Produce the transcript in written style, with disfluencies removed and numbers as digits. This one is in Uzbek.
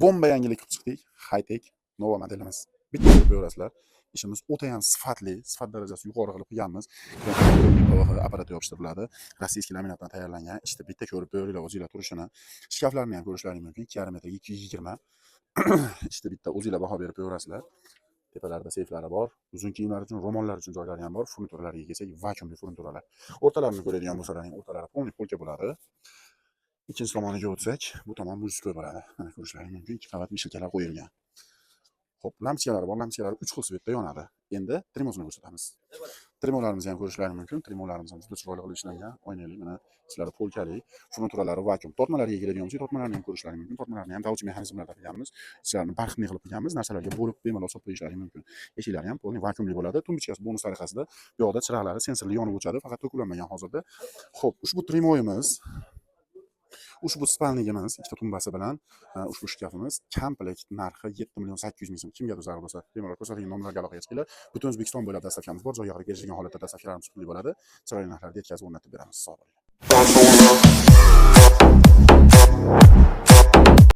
Bomba yangilik qilib chiqdik. High-tech Nova modelimiz. Bitta ko'rasizlar. Ishimiz o'ta ham sifatli, sifat darajasi yuqori qilib qilganmiz. PVX apparat yopishtiriladi. Rossiyskiy laminatdan tayyorlangan. Ishda bitta ko'rib ko'ringlar o'zingizlar turishini. Shkaflarni ham ko'rishlaringiz mumkin. 2,5 metrga 220. Ishda bitta o'zingizlar baho berib ko'rasizlar. Tepalarida seyflari bor. Uzun kiyimlar uchun, ro'mollar uchun joylari ham bor. Furniturlarga kelsak, vakuumli furnituralar. O'rtalarini ko'radigan bo'lsalar, o'rtalari polni polka bo'ladi. Ikkinchi tomoniga o'tsak, bu tomon muzika bo'ladi. Mana ko'rishlaringiz mumkin, 2 qavat mishilkalar qo'yilgan. Xo'p, lampochkalari bor, lampochkalar 3 xil svetda yonadi. Endi tremosini ko'rsatamiz. Tremolarimizni ham ko'rishlaringiz mumkin. Tremolarimiz ham juda chiroyli qilib ishlangan. Oynali, mana sizlarga polkali, furnituralari vakuum. Tortmalarga keladigan bo'lsak, tortmalarni ham ko'rishlaringiz mumkin. Tortmalarni ham davchi mexanizmlarda qilganmiz. Sizlarni barxli qilib qilganmiz. Narsalarga bo'lib bemalol solib qo'yishlaringiz mumkin. Eshiklari ham polni vakuumli bo'ladi. Tumbichkasi bonus tariqasida. Bu yoqda chiroqlari sensorli yonib o'chadi, faqat to'kilmagan hozirda. Xo'p, ushbu tremoyimiz, ushbu spalnigimiz, ikkita tumbasi bilan ushbu shkafimiz komplekt narxi 7,800,000 so'm. Kimgadir zarur bo'lsa, bemalol ko'rsatilgan nomerlarga aloqaga chiqinglar. Butun O'zbekiston bo'ylab dastavkamiz bor. Joyga kelishgan holatda dastavkalarimiz pulli bo'ladi. Chiroyli narxlarda yetkazib o'rnatib beramiz. Sog' bo'ling.